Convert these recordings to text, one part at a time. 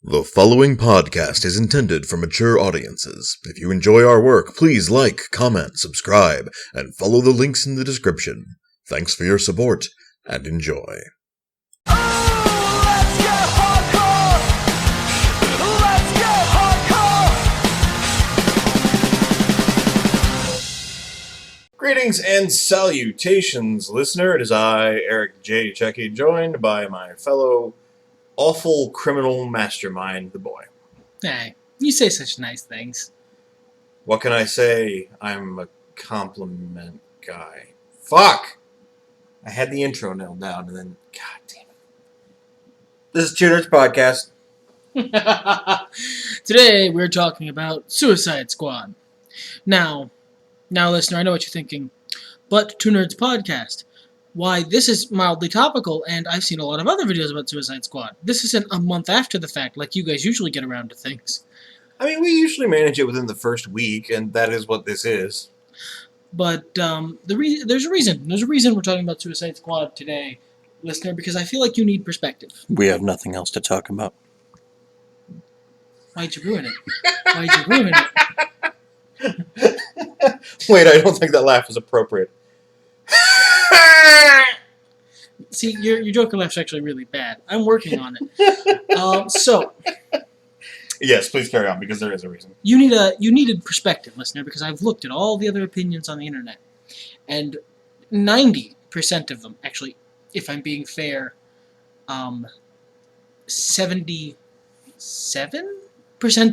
The following podcast is intended for mature audiences. If you enjoy our work, please like, comment, subscribe, and follow the links in the description. Thanks for your support, and enjoy. Greetings and salutations, listener. It is I, Eric J. Chucci, joined by my fellow awful criminal mastermind, the boy. Hey, you say such nice things. What can I say? I'm a compliment guy. Fuck! I had the intro nailed down, and then, god damn it. This is Tuners Podcast. Today, we're talking about Suicide Squad. Now, listener, I know what you're thinking, but Two Nerds Podcast. Why, this is mildly topical, and I've seen a lot of other videos about Suicide Squad. This isn't a month after the fact, like you guys usually get around to things. I mean, we usually manage it within the first week, and that is what this is. But there's a reason. There's a reason we're talking about Suicide Squad today, listener, because I feel like you need perspective. We have nothing else to talk about. Why'd you ruin it? Why'd you ruin it? Wait, I don't think that laugh is appropriate. See, your Joker laugh's actually really bad. I'm working on it. So, yes, please carry on, because there is a reason. You needed perspective, listener, because I've looked at all the other opinions on the internet, and 90% of them, actually, if I'm being fair, 77%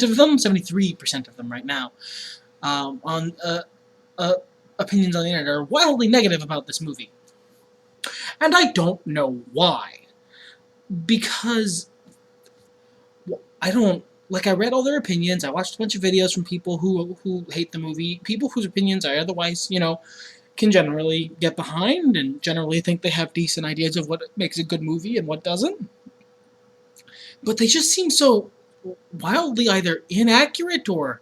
of them, 73% of them right now, on opinions on the internet are wildly negative about this movie. And I don't know why. Because I read all their opinions, I watched a bunch of videos from people who hate the movie, people whose opinions I otherwise, can generally get behind and generally think they have decent ideas of what makes a good movie and what doesn't. But they just seem so wildly either inaccurate or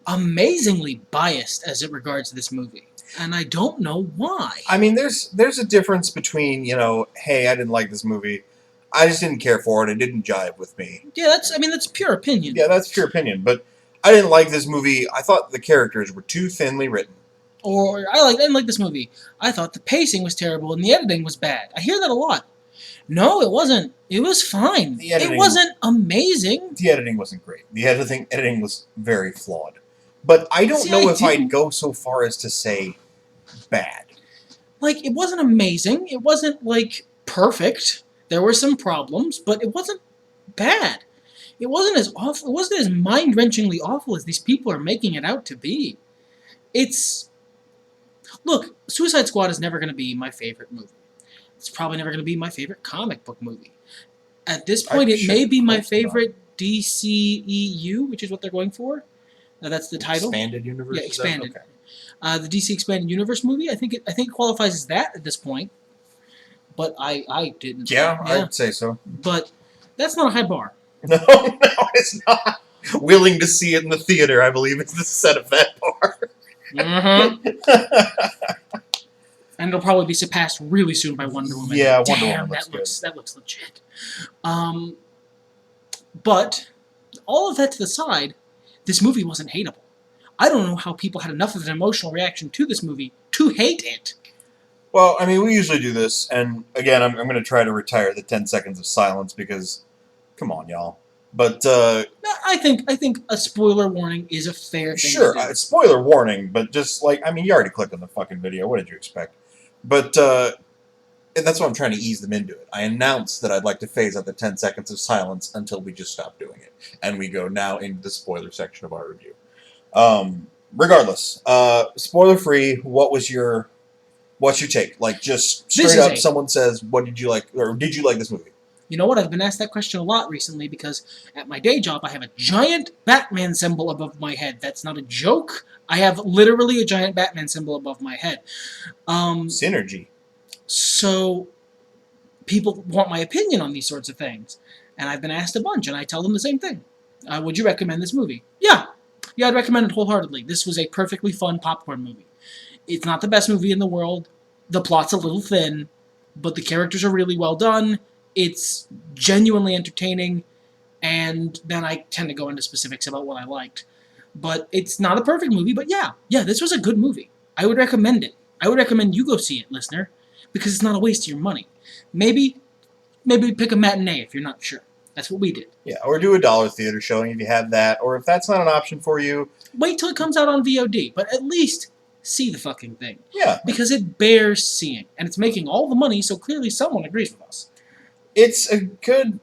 amazingly biased as it regards this movie. And I don't know why. I mean, there's a difference between, hey, I didn't like this movie. I just didn't care for it. It didn't jive with me. Yeah, that's pure opinion. Yeah, that's pure opinion. But I didn't like this movie. I thought the characters were too thinly written. Or I didn't like this movie. I thought the pacing was terrible and the editing was bad. I hear that a lot. No, it wasn't. It was fine. It wasn't amazing. The editing wasn't great. The editing was very flawed. But I don't know if I'd go so far as to say bad. It wasn't amazing. It wasn't, perfect. There were some problems, but it wasn't bad. It wasn't as awful. It wasn't as mind-wrenchingly awful as these people are making it out to be. Look, Suicide Squad is never going to be my favorite movie. It's probably never going to be my favorite comic book movie. At this point, it may be my favorite DCEU, which is what they're going for. That's the title. Expanded Universe? Yeah, Expanded. Okay. The DC Expanded Universe movie, I think it qualifies as that at this point. But I didn't. Yeah, I'd say so. But that's not a high bar. No, it's not. Willing to see it in the theater, I believe, is the set of that bar. Mm-hmm. And it'll probably be surpassed really soon by Wonder Woman. Yeah, Damn, Wonder Woman that looks legit. But all of that to the side, this movie wasn't hateable. I don't know how people had enough of an emotional reaction to this movie to hate it. Well, I mean, we usually do this, and again, I'm going to try to retire the 10 seconds of silence because, come on, y'all. But I think a spoiler warning is a fair thing. Sure, to do. Spoiler warning, but just you already clicked on the fucking video. What did you expect? But and that's why I'm trying to ease them into it. I announced that I'd like to phase out the 10 seconds of silence until we just stop doing it, and we go now into the spoiler section of our review. Regardless, spoiler-free. What's your take? Just straight up, someone says, "What did you like?" or "Did you like this movie?" You know what? I've been asked that question a lot recently because at my day job I have a giant Batman symbol above my head. That's not a joke. I have literally a giant Batman symbol above my head. Synergy. So people want my opinion on these sorts of things, and I've been asked a bunch, and I tell them the same thing. Would you recommend this movie? Yeah, I'd recommend it wholeheartedly. This was a perfectly fun popcorn movie. It's not the best movie in the world. The plot's a little thin, but the characters are really well done. It's genuinely entertaining, and then I tend to go into specifics about what I liked. But it's not a perfect movie, but yeah, this was a good movie. I would recommend it. I would recommend you go see it, listener, because it's not a waste of your money. Maybe pick a matinee if you're not sure. That's what we did. Yeah, or do a dollar theater showing if you have that, or if that's not an option for you, wait till it comes out on VOD, but at least see the fucking thing. Yeah. Because it bears seeing, and it's making all the money, so clearly someone agrees with us. It's a good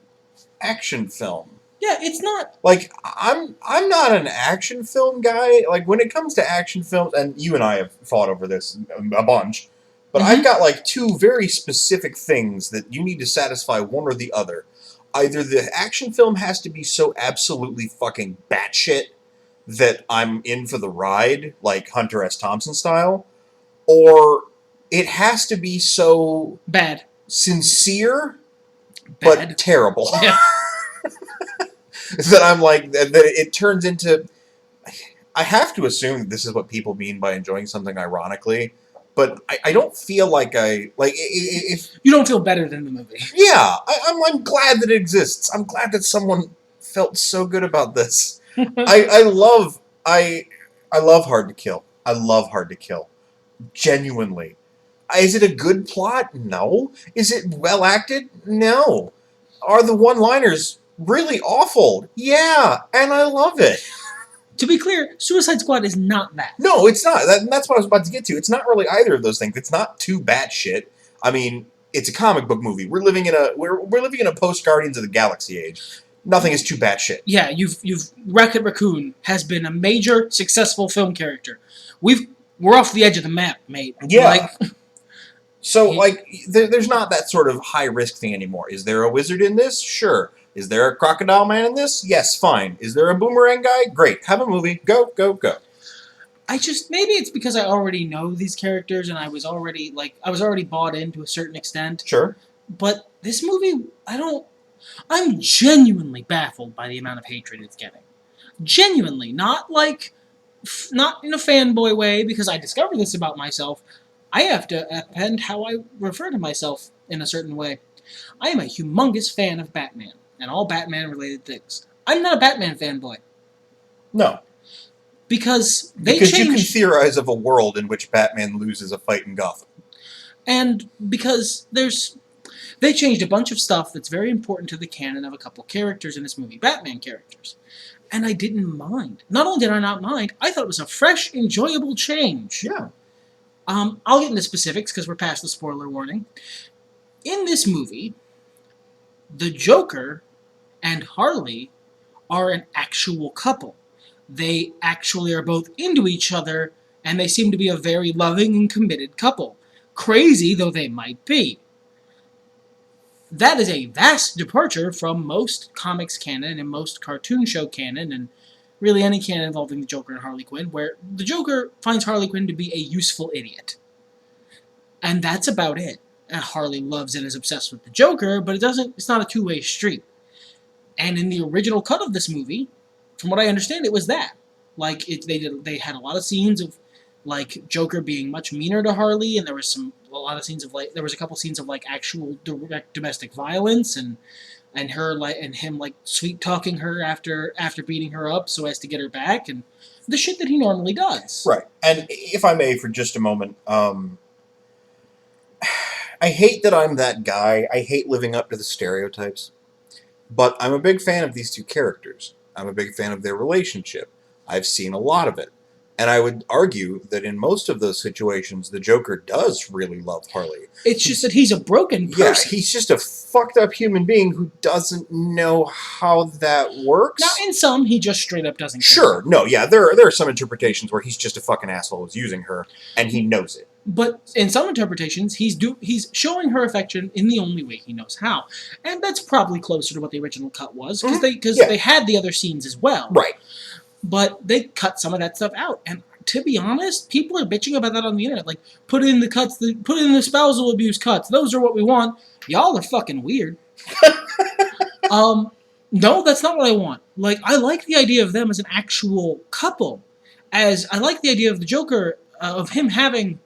action film. Yeah, it's not... Like, I'm not an action film guy. Like, when it comes to action films, and you and I have fought over this a bunch, but I've got, like, two very specific things that you need to satisfy one or the other. Either the action film has to be so absolutely fucking batshit that I'm in for the ride, like Hunter S. Thompson style, or it has to be so... bad. Sincere, Bad. but terrible. Yeah. That I'm like, that it turns into... I have to assume that this is what people mean by enjoying something ironically, but I don't feel like if... You don't feel better than the movie. Yeah, I'm glad that it exists. I'm glad that someone felt so good about this. I love Hard to Kill. I love Hard to Kill. Genuinely. Is it a good plot? No. Is it well acted? No. Are the one-liners really awful? Yeah, and I love it. To be clear, Suicide Squad is not that. No, it's not. That's what I was about to get to. It's not really either of those things. It's not too batshit. I mean, it's a comic book movie. We're living in a post Guardians of the Galaxy age. Nothing is too batshit. Yeah, Rocket Raccoon has been a major successful film character. We're off the edge of the map, mate. Yeah. There's not that sort of high risk thing anymore. Is there a wizard in this? Sure. Is there a crocodile man in this? Yes, fine. Is there a boomerang guy? Great. Have a movie. Go, go, go. Maybe it's because I already know these characters and I was already bought in to a certain extent. Sure. But this movie, I'm genuinely baffled by the amount of hatred it's getting. Genuinely. Not in a fanboy way, because I discovered this about myself. I have to append how I refer to myself in a certain way. I am a humongous fan of Batman and all Batman-related things. I'm not a Batman fanboy. No. Because you can theorize of a world in which Batman loses a fight in Gotham. And because they changed a bunch of stuff that's very important to the canon of a couple characters in this movie, Batman characters. And I didn't mind. Not only did I not mind, I thought it was a fresh, enjoyable change. Yeah. I'll get into specifics because we're past the spoiler warning. In this movie, the Joker and Harley are an actual couple. They actually are both into each other, and they seem to be a very loving and committed couple. Crazy though they might be. That is a vast departure from most comics canon and most cartoon show canon, and really any canon involving the Joker and Harley Quinn, where the Joker finds Harley Quinn to be a useful idiot. And that's about it. And Harley loves and is obsessed with the Joker, but it's not a two-way street. And in the original cut of this movie, from what I understand, it was that. They had a lot of scenes of Joker being much meaner to Harley, and there was there was a couple scenes of actual direct domestic violence, and him sweet talking her after beating her up so as to get her back, and the shit that he normally does. Right. And if I may for just a moment, I hate that I'm that guy. I hate living up to the stereotypes. But I'm a big fan of these two characters. I'm a big fan of their relationship. I've seen a lot of it. And I would argue that in most of those situations, the Joker does really love Harley. It's just that he's a broken person. Yeah, he's just a fucked up human being who doesn't know how that works. Now, in some, he just straight up doesn't care. Sure, no, yeah, there are some interpretations where he's just a fucking asshole who's using her, and he knows it. But in some interpretations, he's showing her affection in the only way he knows how. And that's probably closer to what the original cut was, because they had the other scenes as well. Right. But they cut some of that stuff out. And to be honest, people are bitching about that on the internet. Put in the spousal abuse cuts. Those are what we want. Y'all are fucking weird. No, that's not what I want. I like the idea of them as an actual couple. As I like the idea of the Joker, of him having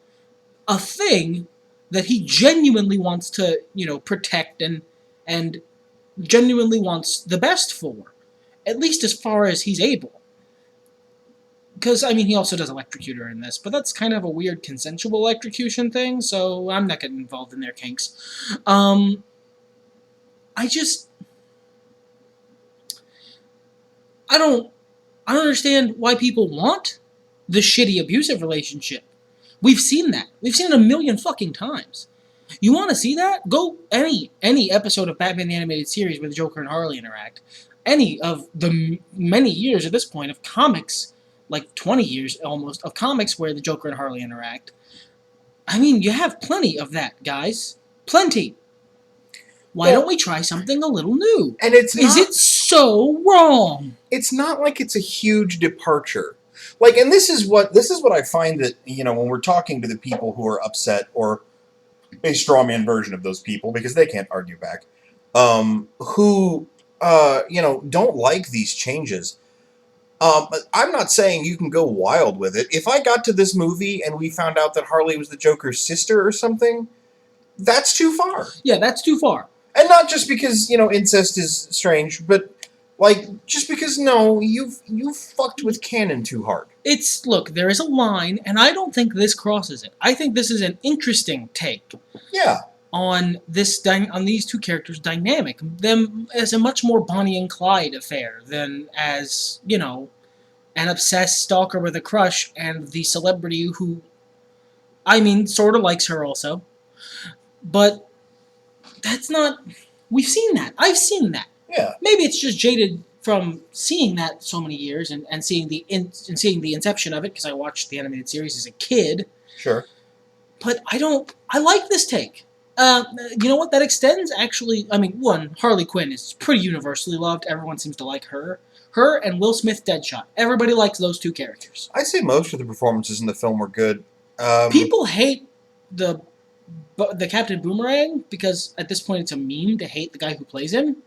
a thing that he genuinely wants to, protect and genuinely wants the best for, at least as far as he's able. Because, I mean, he also does electrocute her in this, but that's kind of a weird consensual electrocution thing, so I'm not getting involved in their kinks. I just... I don't understand why people want the shitty abusive relationship. We've seen that. We've seen it a million fucking times. You want to see that? Go any episode of Batman the Animated Series where the Joker and Harley interact. Any of the many years at this point of comics, like 20 years almost, of comics where the Joker and Harley interact. I mean, you have plenty of that, guys. Plenty. Why don't we try something a little new? And it's not, Is it so wrong? It's not like it's a huge departure. Like, and this is what I find that, you know, when we're talking to the people who are upset, or a strawman version of those people, because they can't argue back, who, you know, don't like these changes. I'm not saying you can go wild with it. If I got to this movie and we found out that Harley was the Joker's sister or something, that's too far. Yeah, that's too far. And not just because, you know, incest is strange, but, like, just because, no, you've fucked with canon too hard. Look, there is a line, and I don't think this crosses it. I think this is an interesting take. Yeah. On these two characters' dynamic, them as a much more Bonnie and Clyde affair than as, you know, an obsessed stalker with a crush and the celebrity who, I mean, sort of likes her also. But that's not... We've seen that. I've seen that. Yeah. Maybe it's just jaded from seeing that so many years and seeing the inception of it, because I watched the animated series as a kid. Sure. But I like this take. You know what? That extends, actually... I mean, one, Harley Quinn is pretty universally loved. Everyone seems to like her. Her and Will Smith Deadshot. Everybody likes those two characters. I'd say most of the performances in the film were good. People hate the Captain Boomerang because at this point it's a meme to hate the guy who plays him.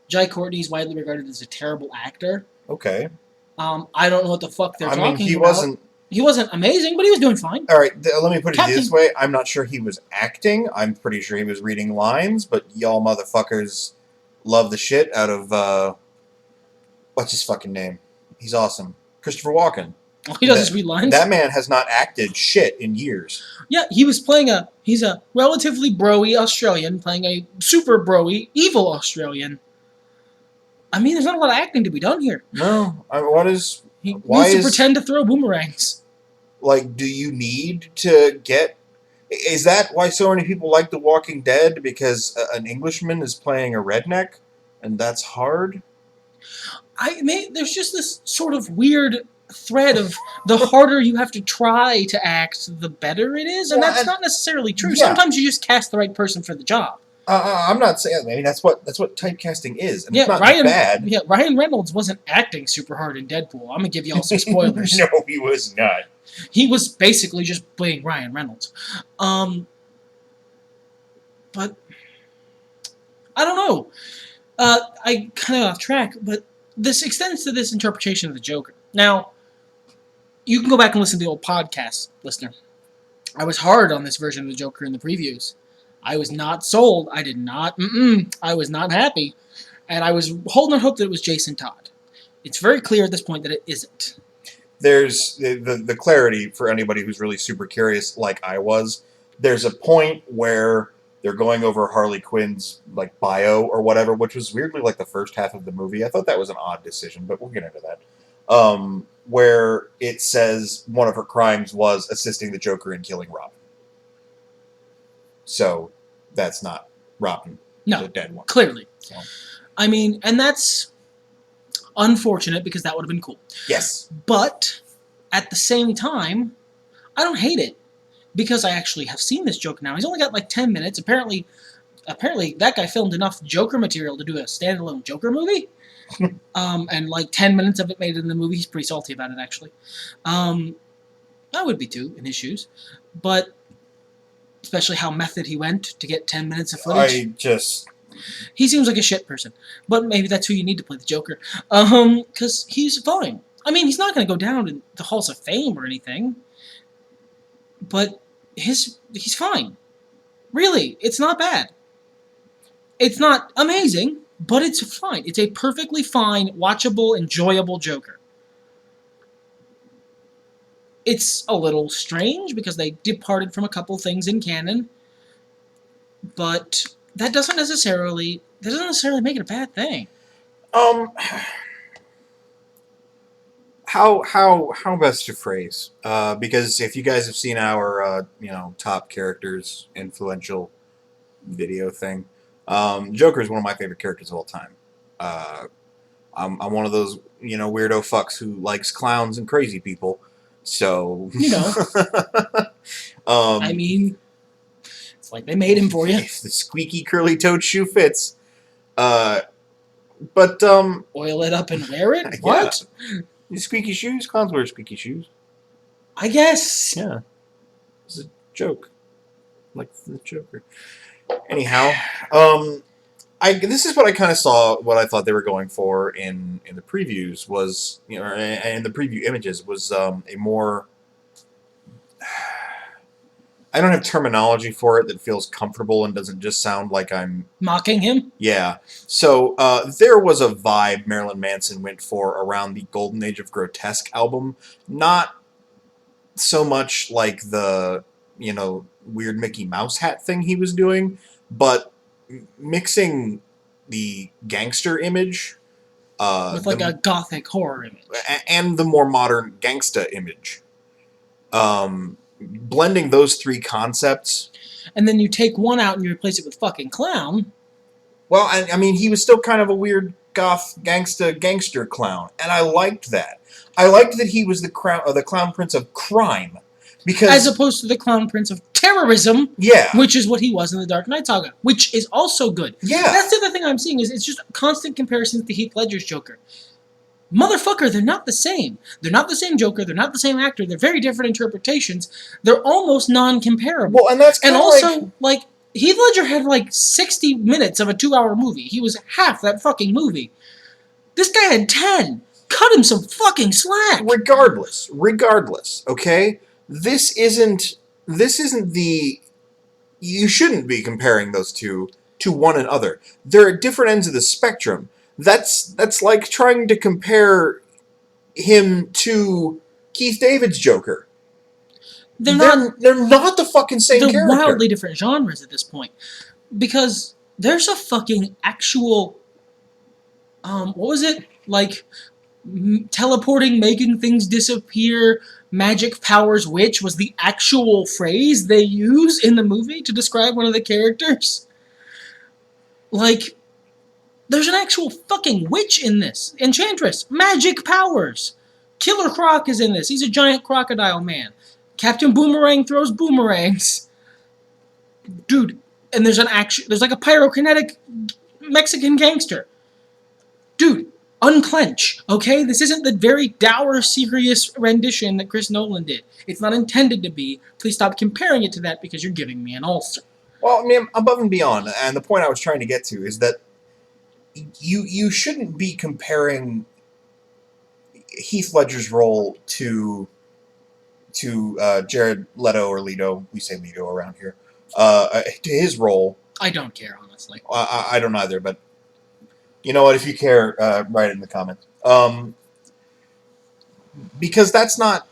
Jai Courtney is widely regarded as a terrible actor. Okay. I don't know what the fuck they're talking about. He wasn't amazing, but he was doing fine. All right, let me put it this way. I'm not sure he was acting. I'm pretty sure he was reading lines, but y'all motherfuckers love the shit out of, what's his fucking name? He's awesome. Christopher Walken. Oh, he does just read lines? That man has not acted shit in years. Yeah, he's a relatively bro-y Australian playing a super bro-y evil Australian. I mean, there's not a lot of acting to be done here. No. He needs to pretend to throw boomerangs. Like, do you need to get... Is that why so many people like The Walking Dead? Because an Englishman is playing a redneck? And that's hard? There's just this sort of weird thread of the harder you have to try to act, the better it is. And that's not necessarily true. Yeah. Sometimes you just cast the right person for the job. I'm not saying... I mean, that's what typecasting is. And it's not bad. Yeah, Ryan Reynolds wasn't acting super hard in Deadpool. I'm going to give you all some spoilers. No, he was not. He was basically just playing Ryan Reynolds. But I don't know. I kind of off track, but this extends to this interpretation of the Joker. Now, you can go back and listen to the old podcast, listener. I was hard on this version of the Joker in the previews. I was not sold. I did not. I was not happy. And I was holding out hope that it was Jason Todd. It's very clear at this point that it isn't. There's the clarity for anybody who's really super curious, like I was. There's a point where they're going over Harley Quinn's like bio or whatever, which was weirdly like the first half of the movie. I thought that was an odd decision, but we'll get into that. Where it says one of her crimes was assisting the Joker in killing Robin. So that's not Robin, the dead one. Clearly. So. I mean, and that's unfortunate because that would have been cool. Yes. But at the same time, I don't hate it because I actually have seen this Joker now. He's only got like 10 minutes. Apparently that guy filmed enough Joker material to do a standalone Joker movie. And like 10 minutes of it made it in the movie. He's pretty salty about it, actually. I would be too, in his shoes. But especially how method he went to get 10 minutes of footage. He seems like a shit person. But maybe that's who you need to play the Joker. Because he's fine. I mean, he's not going to go down in the halls of fame or anything. But he's fine. Really, it's not bad. It's not amazing, But it's fine. It's a perfectly fine, watchable, enjoyable Joker. It's a little strange because they departed from a couple things in canon, but that doesn't necessarily make it a bad thing. Um, how best to phrase? Because if you guys have seen our top characters influential video thing, Joker is one of my favorite characters of all time. I'm one of those weirdo fucks who likes clowns and crazy people. So I mean, it's like they made him for you. If the squeaky curly toed shoe fits, but Oil it up and wear it. What? Yeah. Squeaky shoes? Clowns wear squeaky shoes. I guess. Yeah, it's a joke, like the Joker. Anyhow, this is what I kind of saw. What I thought they were going for in the previews was, and the preview images was a more. I don't have terminology for it that feels comfortable and doesn't just sound like I'm mocking him. Yeah. So there was a vibe Marilyn Manson went for around the Golden Age of Grotesque album. Not so much like the weird Mickey Mouse hat thing he was doing, but mixing the gangster image with like a gothic horror image and the more modern gangsta image. Blending those three concepts. And then you take one out and you replace it with fucking clown. Well, I mean, he was still kind of a weird goth gangster clown, and I liked that. I liked that he was the clown prince of crime, because as opposed to the clown prince of terrorism. Yeah, which is what he was in the Dark Knight saga, which is also good. Yeah, that's the other thing I'm seeing is it's just constant comparisons to Heath Ledger's Joker. Motherfucker, they're not the same. They're not the same Joker. They're not the same actor. They're very different interpretations. They're almost non-comparable. Well, and that's and also like Heath Ledger had like 60 minutes of a 2-hour movie. He was half that fucking movie. This guy had 10. Cut him some fucking slack. Regardless, okay? This isn't the... You shouldn't be comparing those two to one another. They're at different ends of the spectrum. That's like trying to compare him to Keith David's Joker. They're not the fucking same character. They're wildly different genres at this point. Because there's a fucking actual... what was it? Like, teleporting, making things disappear, magic powers witch was the actual phrase they use in the movie to describe one of the characters. Like, there's an actual fucking witch in this. Enchantress. Magic powers. Killer Croc is in this. He's a giant crocodile man. Captain Boomerang throws boomerangs. Dude, and there's like a pyrokinetic Mexican gangster. Dude, unclench, okay? This isn't the very dour, serious rendition that Chris Nolan did. It's not intended to be. Please stop comparing it to that because you're giving me an ulcer. Well, I mean, above and beyond, and the point I was trying to get to is that you shouldn't be comparing Heath Ledger's role to Jared Leto or Leto. We say Leto around here. To his role. I don't care, honestly. I don't either, but you know what? If you care, write it in the comments. Because that's not...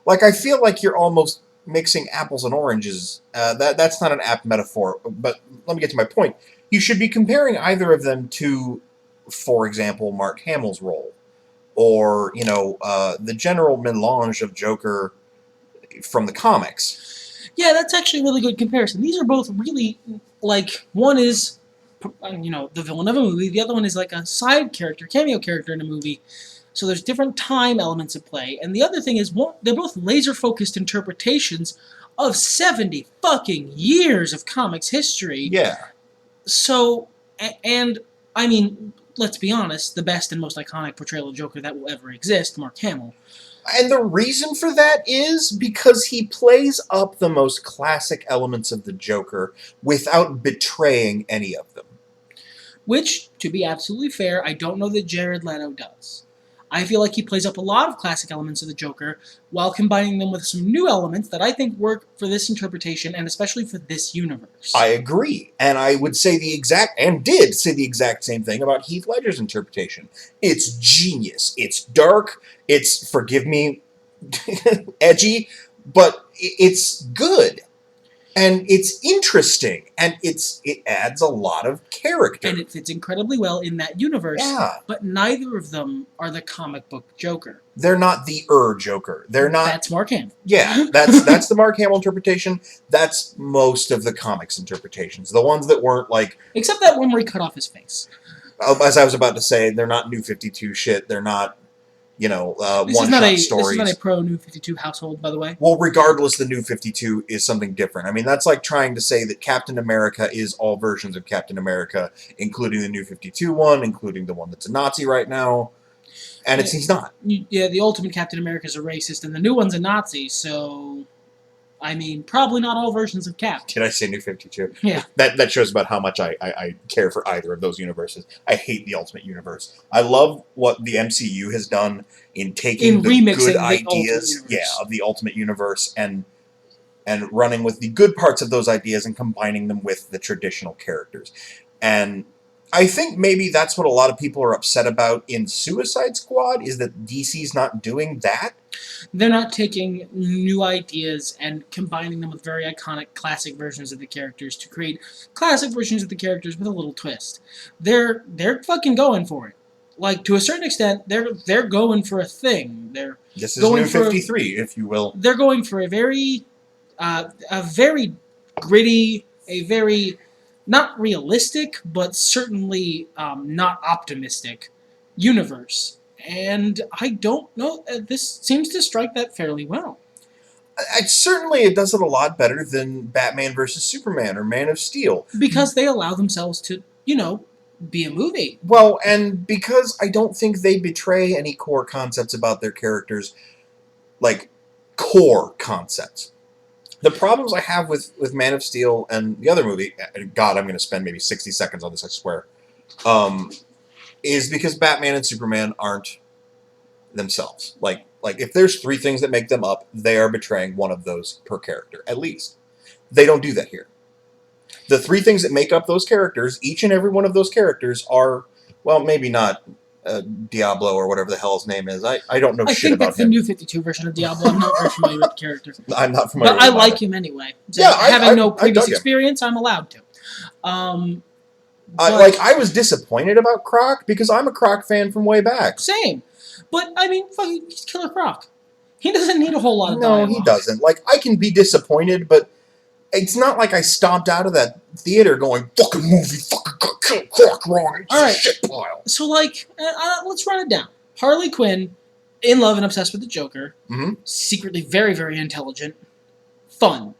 Like, I feel like you're almost mixing apples and oranges. That's not an apt metaphor, but let me get to my point. You should be comparing either of them to, for example, Mark Hamill's role, or, the general melange of Joker from the comics. Yeah, that's actually a really good comparison. These are both really, like, one is, the villain of a movie, the other one is like a side character, cameo character in a movie. So there's different time elements at play. And the other thing is, they're both laser-focused interpretations of 70 fucking years of comics history. Yeah. So, and, I mean, let's be honest, the best and most iconic portrayal of Joker that will ever exist, Mark Hamill. And the reason for that is because he plays up the most classic elements of the Joker without betraying any of them. Which, to be absolutely fair, I don't know that Jared Leto does. I feel like he plays up a lot of classic elements of the Joker while combining them with some new elements that I think work for this interpretation and especially for this universe. I agree, and I would say did say the exact same thing about Heath Ledger's interpretation. It's genius. It's dark. It's, forgive me, edgy, but it's good. And it's interesting, and it adds a lot of character. And it fits incredibly well in that universe, Yeah. but neither of them are the comic book Joker. They're not the Joker. They're not... That's Mark Hamill. Yeah, that's the Mark Hamill interpretation. That's most of the comics interpretations. The ones that weren't like... Except that one where he cut off his face. As I was about to say, they're not New 52 shit. They're not, one-shot stories. This is not a pro-New 52 household, by the way. Well, regardless, the New 52 is something different. I mean, that's like trying to say that Captain America is all versions of Captain America, including the New 52 one, including the one that's a Nazi right now. And he's not. Yeah, the Ultimate Captain America is a racist, and the new one's a Nazi, so... I mean, probably not all versions of Cap. Did I say New 52? Yeah. That shows about how much I care for either of those universes. I hate the Ultimate Universe. I love what the MCU has done in taking the good ideas of the Ultimate Universe and running with the good parts of those ideas and combining them with the traditional characters. And I think maybe that's what a lot of people are upset about in Suicide Squad, is that DC's not doing that. They're not taking new ideas and combining them with very iconic classic versions of the characters to create classic versions of the characters with a little twist. They're fucking going for it. Like, to a certain extent, they're going for a thing. This is New 53, if you will. They're going for a very gritty, a very not realistic, but certainly not optimistic universe. And I don't know, this seems to strike that fairly well. Certainly it does it a lot better than Batman vs. Superman or Man of Steel. Because they allow themselves to, be a movie. Well, and because I don't think they betray any core concepts about their characters, like core concepts. The problems I have with Man of Steel and the other movie, God, I'm going to spend maybe 60 seconds on this, I swear, is because Batman and Superman aren't themselves. Like if there's three things that make them up, they are betraying one of those per character, at least. They don't do that here. The three things that make up those characters, each and every one of those characters are, well, maybe not Diablo or whatever the hell his name is. I don't know shit about him. I think that's the New 52 version of Diablo. I'm not very familiar with the character. I'm not familiar with him. him. But I like him anyway. So yeah, having no previous experience, I'm allowed to. I was disappointed about Croc because I'm a Croc fan from way back. Same. But, I mean, fucking, he's Killer Croc. He doesn't need a whole lot of dialogue. No, he doesn't. Like, I can be disappointed, but it's not like I stomped out of that theater going, fucking movie, fucking got Killer Croc wrong. It's a shit pile. So, like, let's run it down. Harley Quinn, in love and obsessed with the Joker. Mm-hmm. Secretly very, very intelligent. Fun.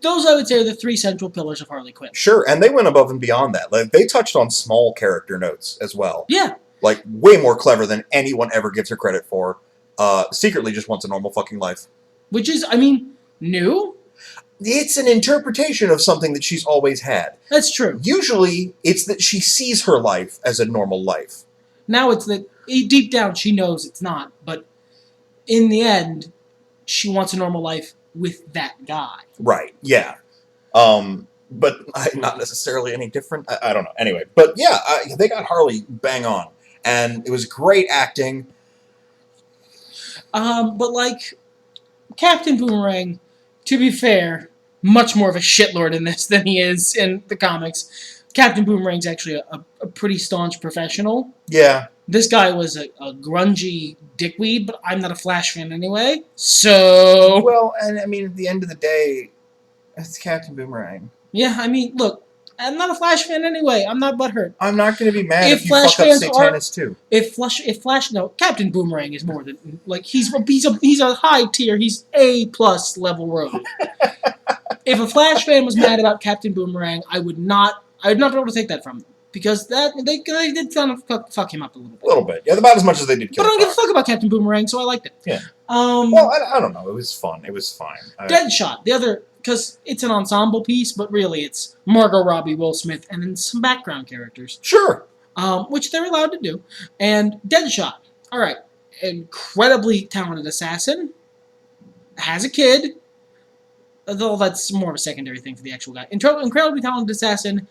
Those, I would say, are the three central pillars of Harley Quinn. Sure, and they went above and beyond that. Like, they touched on small character notes as well. Yeah. Like, way more clever than anyone ever gives her credit for. Secretly just wants a normal fucking life. Which is, I mean, new? It's an interpretation of something that she's always had. That's true. Usually, it's that she sees her life as a normal life. Now it's that, deep down, she knows it's not. But in the end, she wants a normal life with that guy. Right, yeah. But not necessarily any different. I don't know. Anyway, but yeah, they got Harley bang on. And it was great acting. But like, Captain Boomerang, to be fair, much more of a shitlord in this than he is in the comics. Captain Boomerang's actually a pretty staunch professional. Yeah. This guy was a grungy dickweed, but I'm not a Flash fan anyway, so... Well, and I mean, at the end of the day, it's Captain Boomerang. Yeah, I mean, look, I'm not a Flash fan anyway. I'm not butthurt. I'm not going to be mad if you Flash fuck up fans Satanist too. If Flash, no, Captain Boomerang is more than, like, he's a high tier, he's A+ level road. If a Flash fan was mad about Captain Boomerang, I would not be able to take that from them. Because they did kind of fuck him up a little bit. A little bit. Yeah, about as much as they did Killer But I don't give a Croc. fuck about Captain Boomerang, so I liked it. Yeah. Well, I don't know. It was fun. It was fine. Deadshot, the other... Because it's an ensemble piece, but really it's Margot Robbie, Will Smith, and then some background characters. Sure. Which they're allowed to do. And Deadshot. All right, incredibly talented assassin, has a kid, though that's more of a secondary thing for the actual guy. Incredibly talented assassin,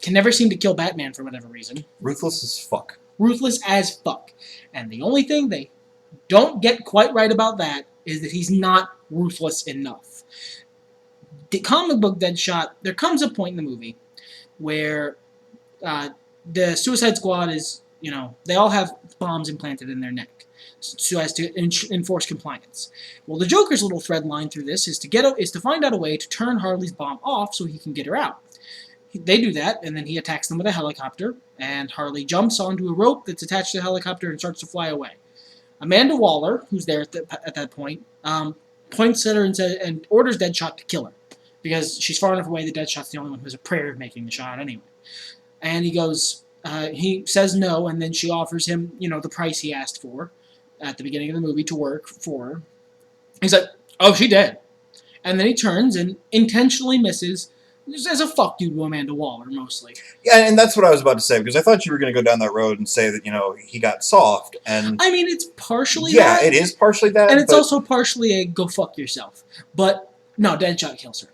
can never seem to kill Batman for whatever reason. Ruthless as fuck. Ruthless as fuck. And the only thing they don't get quite right about that is that he's not ruthless enough. The comic book Deadshot, there comes a point in the movie where the Suicide Squad is, they all have bombs implanted in their neck so as to enforce compliance. Well, the Joker's little thread line through this is to find out a way to turn Harley's bomb off so he can get her out. They do that, and then he attacks them with a helicopter, and Harley jumps onto a rope that's attached to the helicopter and starts to fly away. Amanda Waller, who's there at that point, points at her and orders Deadshot to kill her, because she's far enough away that Deadshot's the only one who has a prayer of making the shot anyway. And he says no, and then she offers him, the price he asked for at the beginning of the movie to work for her. He's like, oh, she dead. And then he turns and intentionally misses, just as a fuck you to Amanda Waller, mostly. Yeah, and that's what I was about to say, because I thought you were going to go down that road and say that, he got soft, and... I mean, it's partially that. Yeah, it is partially that, and it's also partially a go fuck yourself. But, no, Deadshot kills her.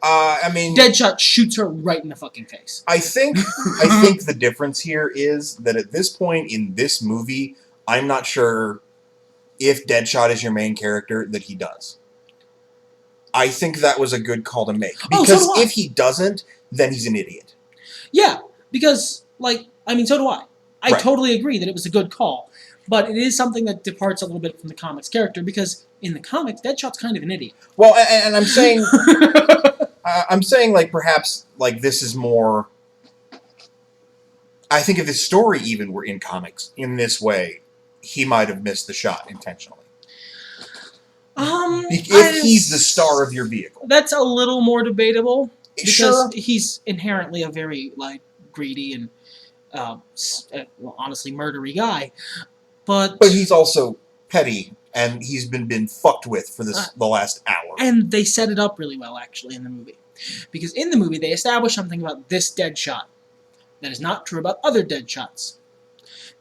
Deadshot shoots her right in the fucking face. I think the difference here is that at this point in this movie, I'm not sure if Deadshot is your main character, that he does. I think that was a good call to make. Because if he doesn't, then he's an idiot. Yeah, because, so do I. I totally agree that it was a good call. But it is something that departs a little bit from the comics character, because in the comics, Deadshot's kind of an idiot. Well, and I'm saying... I'm saying, perhaps, this is more... I think if this story even were in comics in this way, he might have missed the shot intentionally. If he's the star of your vehicle. That's a little more debatable. Because sure. He's inherently a very, greedy and, honestly, murdery guy. But he's also petty, and he's been fucked with for the last hour. And they set it up really well, actually, in the movie. Because in the movie, they establish something about this Deadshot that is not true about other Deadshots.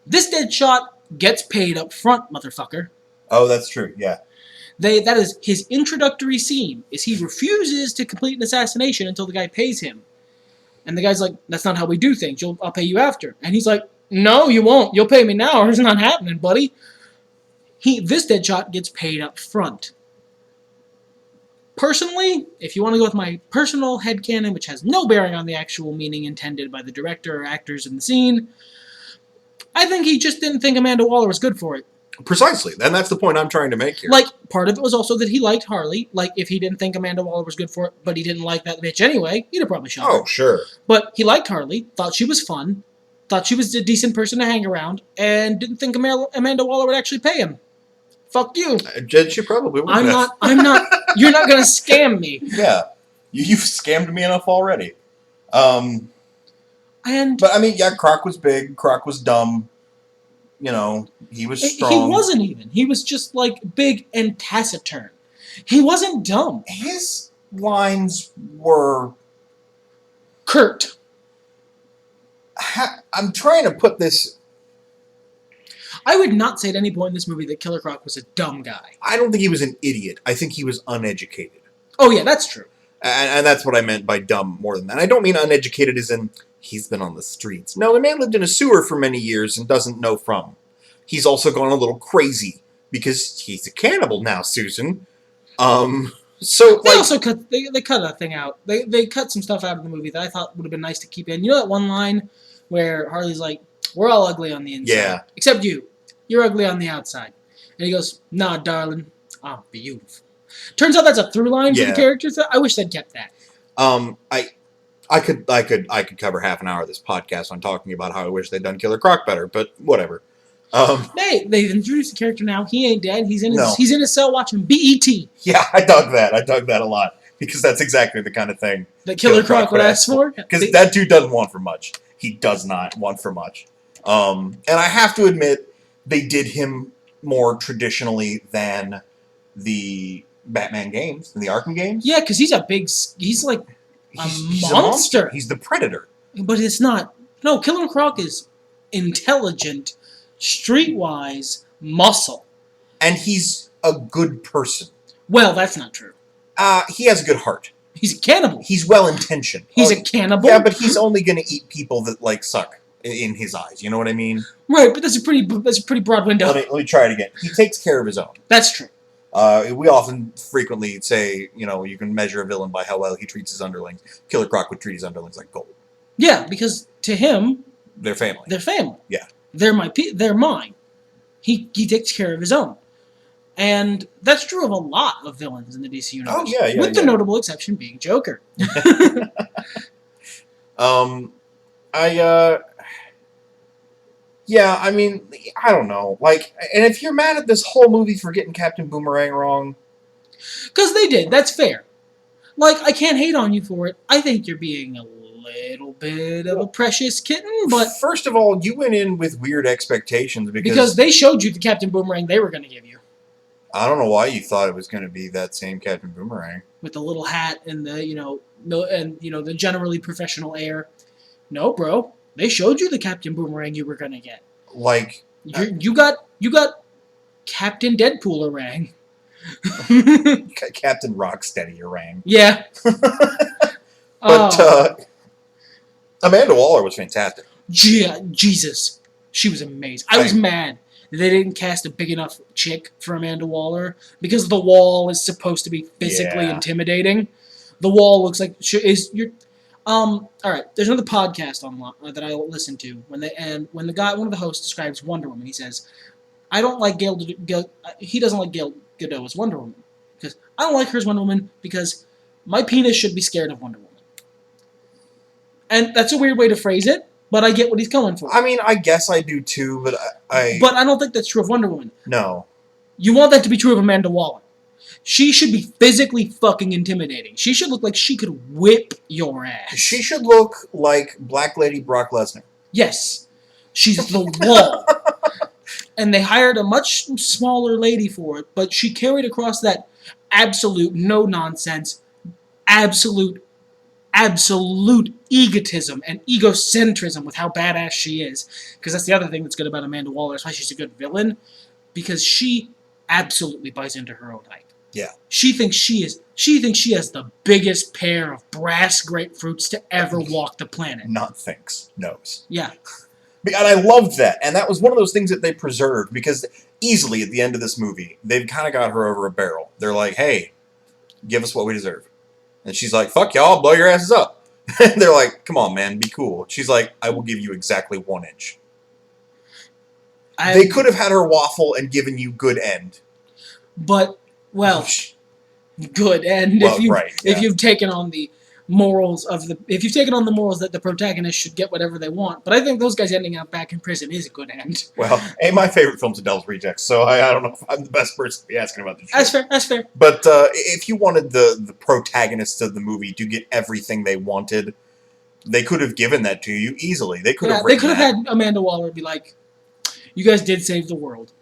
This Deadshot gets paid up front, motherfucker. Oh, that's true, yeah. That is his introductory scene, is he refuses to complete an assassination until the guy pays him. And the guy's like, that's not how we do things, I'll pay you after. And he's like, no, you won't, you'll pay me now, or it's not happening, buddy. This Deadshot gets paid up front. Personally, if you want to go with my personal headcanon, which has no bearing on the actual meaning intended by the director or actors in the scene, I think he just didn't think Amanda Waller was good for it. Precisely, and that's the point I'm trying to make here. Part of it was also that he liked Harley. If he didn't think Amanda Waller was good for it, but he didn't like that bitch anyway, he'd have probably shot her. Oh, sure. But he liked Harley, thought she was fun, thought she was a decent person to hang around, and didn't think Amanda Waller would actually pay him. Fuck you. She probably would. I'm not, you're not gonna scam me. Yeah. You've scammed me enough already. But, Croc was big, Croc was dumb. He was strong. He wasn't even. He was just, big and taciturn. He wasn't dumb. His lines were... curt. I'm trying to put this... I would not say at any point in this movie that Killer Croc was a dumb guy. I don't think he was an idiot. I think he was uneducated. Oh, yeah, that's true. And that's what I meant by dumb more than that. I don't mean uneducated as in he's been on the streets. No, the man lived in a sewer for many years and doesn't know from. He's also gone a little crazy because he's a cannibal now, Susan. So they also cut a thing out. They cut some stuff out of the movie that I thought would have been nice to keep in. You know that one line where Harley's like, "We're all ugly on the inside, yeah, except you. You're ugly on the outside." And he goes, "Nah, darling, I'm beautiful." Turns out that's a through line for the characters. I wish they'd kept that. I could cover half an hour of this podcast on talking about how I wish they'd done Killer Croc better, but whatever. They've introduced the character now. He ain't dead. He's in his cell watching BET. Yeah, I dug that a lot because that's exactly the kind of thing that Killer Croc would ask for. Because that dude doesn't want for much. He does not want for much. And I have to admit, they did him more traditionally than the Batman games, than the Arkham games. Yeah, because he's like a monster. He's the Predator. But it's not. No, Killer Croc is intelligent Streetwise, muscle. And he's a good person. Well, that's not true. He has a good heart. He's a cannibal. He's well-intentioned. He's a cannibal? Yeah, but he's only going to eat people that, like, suck in his eyes. You know what I mean? Right, but that's a pretty broad window. Let me try it again. He takes care of his own. That's true. We often frequently say, you can measure a villain by how well he treats his underlings. Killer Croc would treat his underlings like gold. Yeah, because to him, They're family. they're family. Yeah. They're mine. He takes care of his own. And that's true of a lot of villains in the DC universe. Oh, yeah. With the notable exception being Joker. Yeah, I mean, I don't know. Like, and if you're mad at this whole movie for getting Captain Boomerang wrong... Because they did, that's fair. Like, I can't hate on you for it. I think you're being a little bit of a precious kitten, but... First of all, you went in with weird expectations because they showed you the Captain Boomerang they were going to give you. I don't know why you thought it was going to be that same Captain Boomerang. With the little hat and the, the generally professional air. No, bro. They showed you the Captain Boomerang you were going to get. Like... You got Captain Deadpool-erang. Captain Rocksteady-erang. Yeah. But, Amanda Waller was fantastic. Jesus. She was amazing. I was mad that they didn't cast a big enough chick for Amanda Waller because the Wall is supposed to be physically intimidating. The Wall looks like all right, there's another podcast online that I listen to one of the hosts describes Wonder Woman. He says, "I don't like he doesn't like Gal Gadot as Wonder Woman because I don't like her as Wonder Woman because my penis should be scared of Wonder Woman." And that's a weird way to phrase it, but I get what he's going for. I mean, I guess I do too, but But I don't think that's true of Wonder Woman. No. You want that to be true of Amanda Waller. She should be physically fucking intimidating. She should look like she could whip your ass. She should look like Black Lady Brock Lesnar. Yes. She's the Wall. And they hired a much smaller lady for it, but she carried across that absolute no-nonsense, absolute egotism and egocentrism with how badass she is. Because that's the other thing that's good about Amanda Waller. That's why she's a good villain. Because she absolutely buys into her own hype. Yeah. She thinks she has the biggest pair of brass grapefruits to ever walk the planet. Not thinks, knows. Yeah. And I loved that. And that was one of those things that they preserved because easily at the end of this movie, they've kind of got her over a barrel. They're like, hey, give us what we deserve. And she's like, fuck y'all, I'll blow your asses up. And they're like, come on, man, be cool. She's like, I will give you exactly 1 inch. They could have had her waffle and given you good end. But, well, good end Well, if you've taken on the morals that the protagonist should get whatever they want. But I think those guys ending up back in prison is a good end. Well, hey, my favorite film's Adele's Rejects, so I don't know if I'm the best person to be asking about this shit. That's fair. But if you wanted the protagonists of the movie to get everything they wanted, they could have given that to you easily. They could have had Amanda Waller be like, you guys did save the world.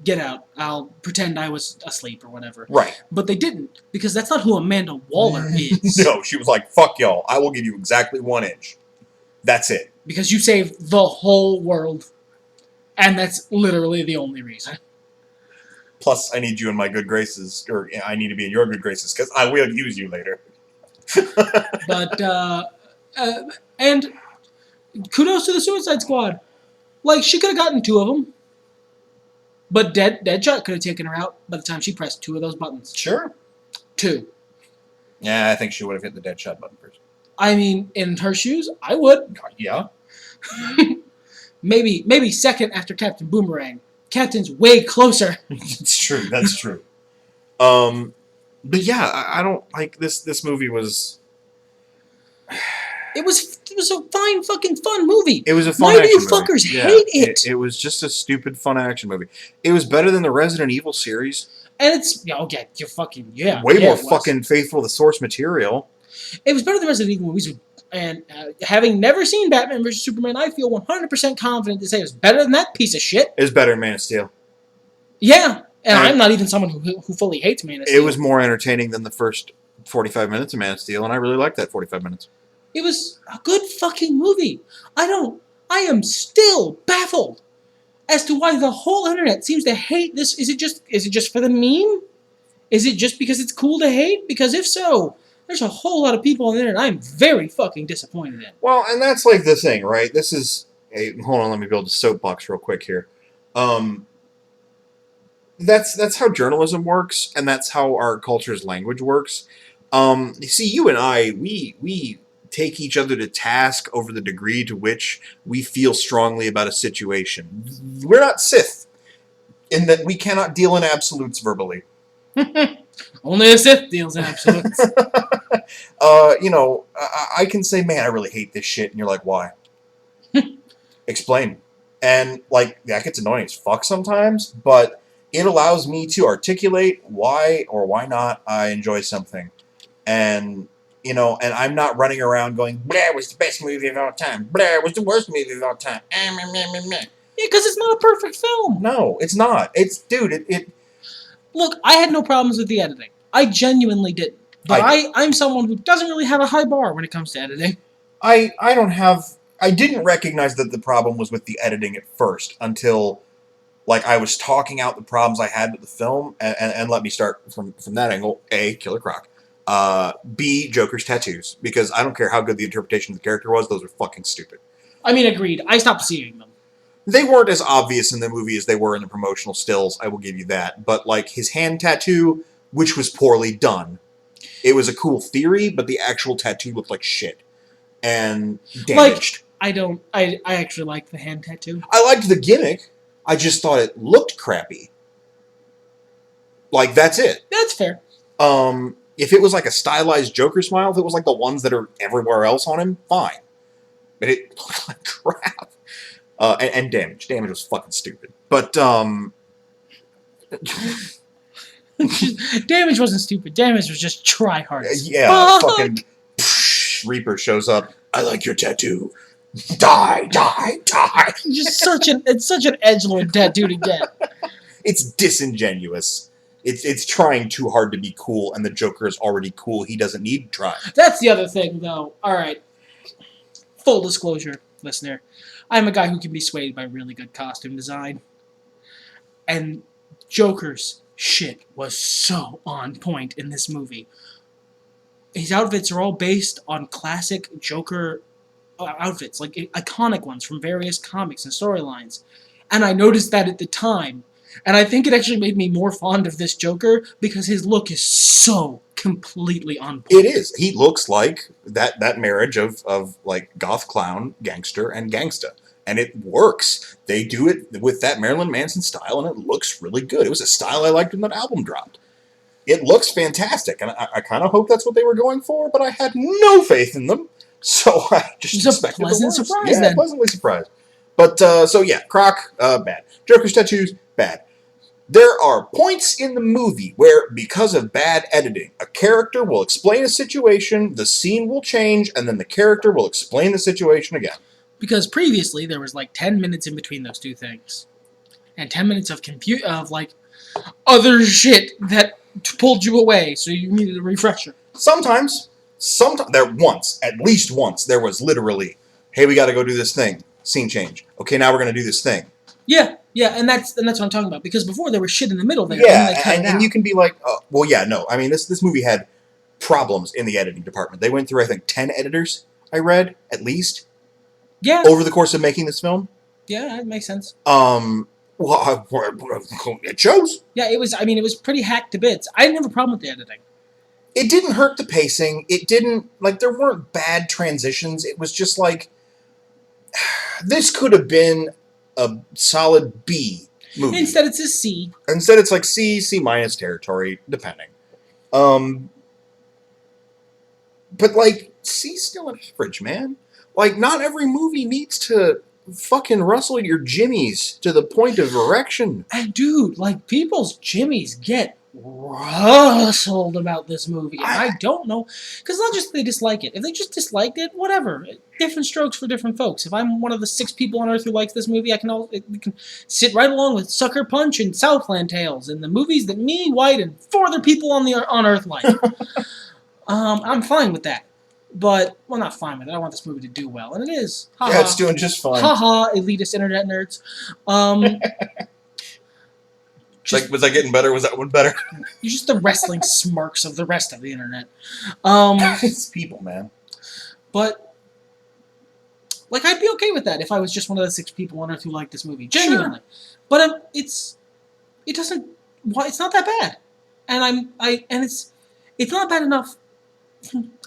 Get out. I'll pretend I was asleep or whatever. Right. But they didn't, because that's not who Amanda Waller is. No, she was like, fuck y'all. I will give you exactly 1 inch. That's it. Because you saved the whole world. And that's literally the only reason. Plus, I need you in my good graces, or I need to be in your good graces, because I will use you later. But, and kudos to the Suicide Squad. Like, she could have gotten 2 of them. But Deadshot could have taken her out by the time she pressed 2 of those buttons. Sure. 2. Yeah, I think she would have hit the Deadshot button first. I mean, in her shoes, I would. Yeah. maybe second after Captain Boomerang. Captain's way closer. It's true. That's true. But yeah, I don't like this movie was. It was a fine fucking fun movie. It was a fun Why action do you movie. fuckers hate it? It was just a stupid fun action movie. It was better than the Resident Evil series. And it's okay, you're fucking Way more fucking faithful to the source material. It was better than Resident Evil movies. And having never seen Batman vs Superman, I feel 100% confident to say it was better than that piece of shit. It was better than Man of Steel. Yeah, and I'm not even someone who fully hates Man of Steel. It was more entertaining than the first 45 minutes of Man of Steel, and I really liked that 45 minutes. It was a good fucking movie. I am still baffled as to why the whole internet seems to hate this. Is it just for the meme? Is it just because it's cool to hate? Because if so, there's a whole lot of people on the internet I'm very fucking disappointed in. Well, and that's like the thing, right? This is hold on, let me build a soapbox real quick here. That's how journalism works, and that's how our culture's language works. You see, you and I, we take each other to task over the degree to which we feel strongly about a situation. We're not Sith, in that we cannot deal in absolutes verbally. Only a Sith deals in absolutes. I can say, man, I really hate this shit, and you're like, why? Explain. And, like, that gets annoying as fuck sometimes, but it allows me to articulate why or why not I enjoy something. And, and I'm not running around going, Blair was the best movie of all time. Blair was the worst movie of all time. Yeah, because it's not a perfect film. No, it's not. It Look, I had no problems with the editing. I genuinely didn't. But I'm someone who doesn't really have a high bar when it comes to editing. I didn't recognize that the problem was with the editing at first until, like, I was talking out the problems I had with the film, and let me start from that angle. A, Killer Croc. B, Joker's tattoos. Because I don't care how good the interpretation of the character was, those were fucking stupid. I mean, agreed. I stopped seeing them. They weren't as obvious in the movie as they were in the promotional stills, I will give you that. But, like, his hand tattoo, which was poorly done, it was a cool theory, but the actual tattoo looked like shit. And damaged. I actually liked the hand tattoo. I liked the gimmick. I just thought it looked crappy. Like, that's it. That's fair. If it was like a stylized Joker smile, if it was like the ones that are everywhere else on him, fine. But it looked like crap. And damage. Damage was fucking stupid. But, Damage wasn't stupid. Damage was just try-hard. Yeah, fucking Reaper shows up. I like your tattoo. Die, die, die. It's such an edgelord tattoo to get. It's disingenuous. It's trying too hard to be cool, and the Joker is already cool. He doesn't need to try. That's the other thing, though. All right. Full disclosure, listener. I'm a guy who can be swayed by really good costume design. And Joker's shit was so on point in this movie. His outfits are all based on classic Joker outfits, like iconic ones from various comics and storylines. And I noticed that at the time. And I think it actually made me more fond of this Joker because his look is so completely on point. It is. He looks like that marriage of like goth clown, gangster, and gangsta. And it works. They do it with that Marilyn Manson style, and it looks really good. It was a style I liked when that album dropped. It looks fantastic, and I kind of hope that's what they were going for, but I had no faith in them, so I just expected the worst. Pleasant surprise, then. Pleasantly surprised. But, Croc, bad. Joker's tattoos, bad. There are points in the movie where, because of bad editing, a character will explain a situation, the scene will change, and then the character will explain the situation again. Because previously, there was like 10 minutes in between those two things. And 10 minutes of other shit that pulled you away, so you needed a refresher. Sometimes, at least once, there was literally, hey, we gotta go do this thing. Scene change. Okay, now we're gonna do this thing. Yeah, and that's what I'm talking about. Because before there was shit in the middle there. Yeah, and you can be like, no. I mean, this movie had problems in the editing department. They went through, I think, 10 editors, I read, at least. Yeah. Over the course of making this film. Yeah, that makes sense. Well, it shows. Yeah, it was pretty hacked to bits. I didn't have a problem with the editing. It didn't hurt the pacing. It didn't, there weren't bad transitions. It was just like, this could have been a solid B movie. Instead, it's a C. Instead, it's like C minus territory, depending. But, C's still an average, man. Not every movie needs to fucking rustle your jimmies to the point of erection. And dude, people's jimmies get rustled about this movie. And I don't know, because not just they dislike it. If they just disliked it, whatever. Different strokes for different folks. If I'm one of the 6 people on Earth who likes this movie, we can sit right along with Sucker Punch and Southland Tales and the movies that me, White, and 4 other people on Earth like. I'm fine with that. But, well, not fine with it. I want this movie to do well. And it is. Yeah, it's doing just fine. Haha, elitist internet nerds. Was I getting better? Was that one better? You're just the wrestling smirks of the rest of the internet. It's people, man. But, like, I'd be okay with that if I was just one of the 6 people on Earth who liked this movie. Genuinely. Sure. But it's not that bad. And it's not bad enough.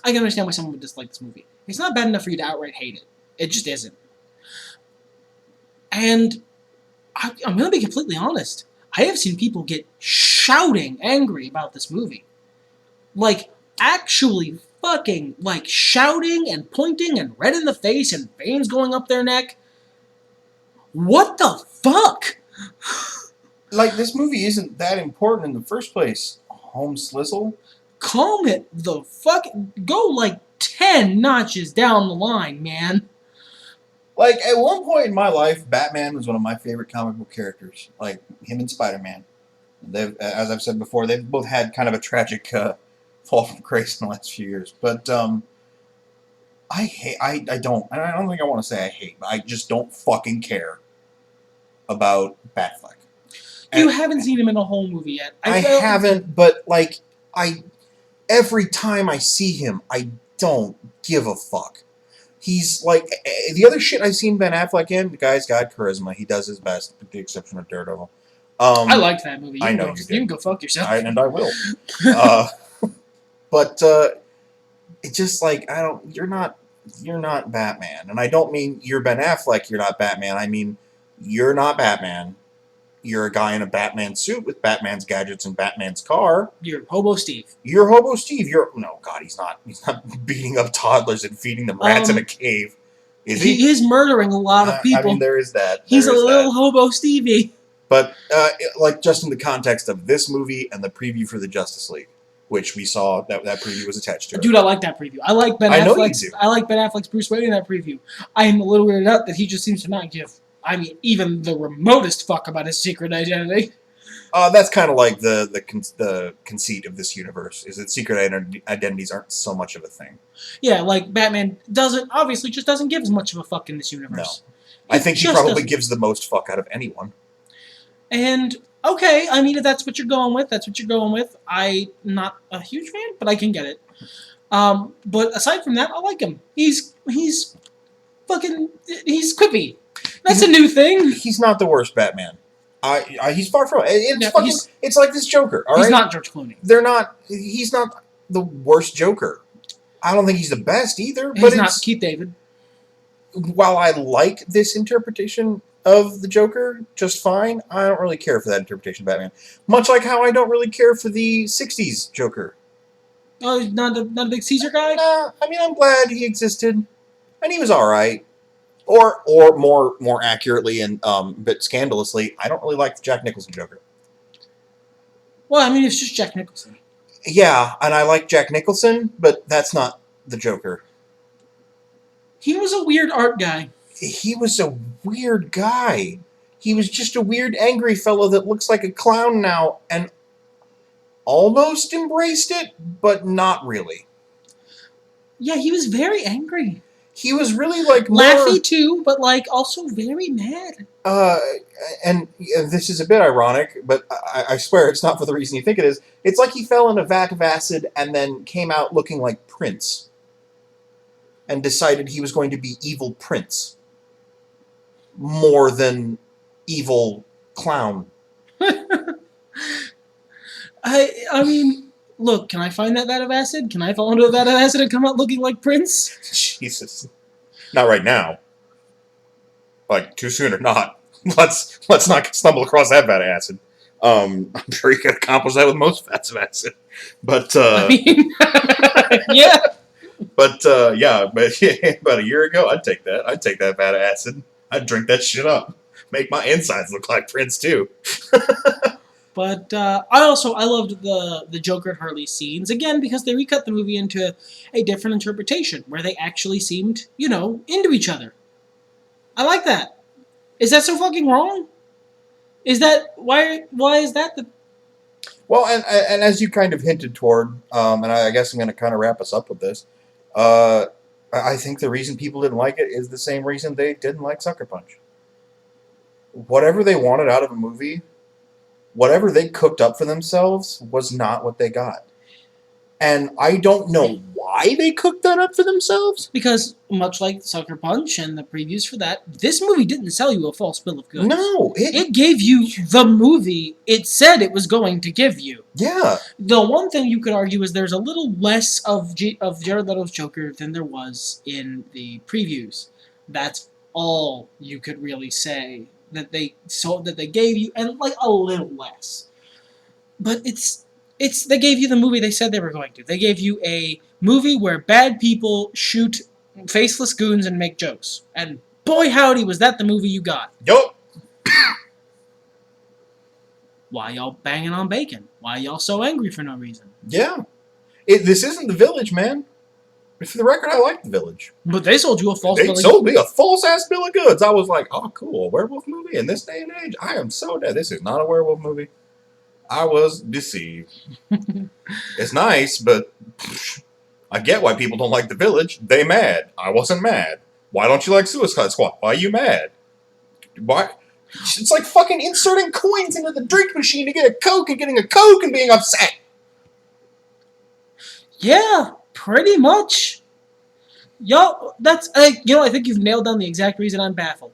I can understand why someone would dislike this movie. It's not bad enough for you to outright hate it. It just isn't. And I'm going to be completely honest. I have seen people get shouting angry about this movie. Like, actually fucking, like, shouting and pointing and red in the face and veins going up their neck. What the fuck? Like, this movie isn't that important in the first place. Home Slizzle? Calm it the fuck. Go, like, 10 notches down the line, man. Like, at one point in my life, Batman was one of my favorite comic book characters. Like, him and Spider-Man. As I've said before, they've both had kind of a tragic fall from grace in the last few years. But, I don't think I want to say I hate, but I just don't fucking care about Batfleck. You haven't seen him in a whole movie yet. I haven't, but, like, every time I see him, I don't give a fuck. He's like, the other shit I've seen Ben Affleck in, the guy's got charisma. He does his best, with the exception of Daredevil. I liked that movie. I know you did. You can go fuck yourself. And I will. But it's just like, you're not Batman. And I don't mean you're Ben Affleck, you're not Batman. I mean, you're not Batman. You're a guy in a Batman suit with Batman's gadgets and Batman's car. You're Hobo Steve. You're Hobo Steve. No, God, he's not. He's not beating up toddlers and feeding them rats in a cave. Is he? He is murdering a lot of people. I mean, there is that. He's a little Hobo Stevie. But, like, just in the context of this movie and the preview for the Justice League, which we saw, that preview was attached to it. Dude, I like that preview. I like Ben Affleck's Bruce Wayne in that preview. I am a little weirded out that he just seems to not give, even the remotest fuck about his secret identity. That's kind of like the conceit of this universe, is that secret identities aren't so much of a thing. Yeah, like, Batman obviously just doesn't give as much of a fuck in this universe. No. I think he probably gives the most fuck out of anyone. And, okay, if that's what you're going with, that's what you're going with. I'm not a huge fan, but I can get it. But aside from that, I like him. He's quippy. That's a new thing. He's not the worst Batman. He's far from it. It's like this Joker, all right? He's not George Clooney. He's not the worst Joker. I don't think he's the best either. He's not Keith David. While I like this interpretation of the Joker just fine, I don't really care for that interpretation of Batman. Much like how I don't really care for the 60s Joker. Oh, not a big Caesar guy? Nah, I'm glad he existed. And he was alright. Or more accurately and a bit scandalously, I don't really like the Jack Nicholson Joker. Well, it's just Jack Nicholson. Yeah, and I like Jack Nicholson, but that's not the Joker. He was a weird art guy. He was a weird guy. He was just a weird, angry fellow that looks like a clown now, and almost embraced it, but not really. Yeah, he was very angry. He was really, like, laughy too, but, like, also very mad. And this is a bit ironic, but I swear it's not for the reason you think it is. It's like he fell in a vat of acid and then came out looking like Prince. And decided he was going to be evil Prince. More than evil clown. Look, can I find that vat of acid? Can I fall into a vat of acid and come out looking like Prince? Jesus. Not right now. Like, too soon or not. Let's not stumble across that vat of acid. I'm sure you could accomplish that with most vats of acid. But, yeah. But, about a year ago, I'd take that. I'd take that vat of acid. I'd drink that shit up. Make my insides look like Prince, too. But I loved the Joker and Harley scenes, again, because they recut the movie into a different interpretation, where they actually seemed, into each other. I like that. Is that so fucking wrong? Is that, why is that the... Well, and as you kind of hinted toward, and I guess I'm going to kind of wrap us up with this, I think the reason people didn't like it is the same reason they didn't like Sucker Punch. Whatever they wanted out of a movie, whatever they cooked up for themselves was not what they got. And I don't know why they cooked that up for themselves. Because, much like Sucker Punch and the previews for that, this movie didn't sell you a false bill of goods. No, it gave you the movie it said it was going to give you. Yeah. The one thing you could argue is there's a little less of Jared Leto's Joker than there was in the previews. That's all you could really say that they gave you, and like a little less. But they gave you the movie they said they were going to. They gave you a movie where bad people shoot faceless goons and make jokes. And boy howdy was that the movie you got. Yup. Why y'all banging on bacon? Why y'all so angry for no reason? Yeah. This isn't The Village, man. For the record, I like The Village. But they sold you a false bill of goods. They sold me a false-ass bill of goods. I was like, oh, cool, a werewolf movie in this day and age? I am so dead. This is not a werewolf movie. I was deceived. It's nice, but I get why people don't like The Village. They mad. I wasn't mad. Why don't you like Suicide Squad? Why are you mad? Why? It's like fucking inserting coins into the drink machine to get a Coke and getting a Coke and being upset. Yeah, pretty much. Yo, that's I think you've nailed down the exact reason I'm baffled.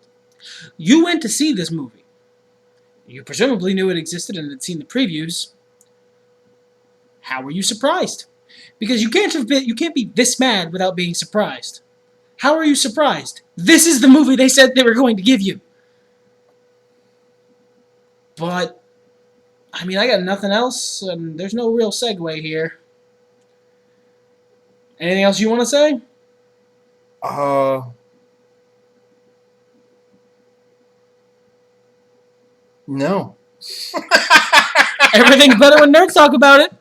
You went to see this movie. You presumably knew it existed and had seen the previews. How were you surprised? Because you can't be this mad without being surprised. How are you surprised? This is the movie they said they were going to give you. But I mean, I got nothing else, and there's no real segue here. Anything else you want to say? No. Everything's better when nerds talk about it.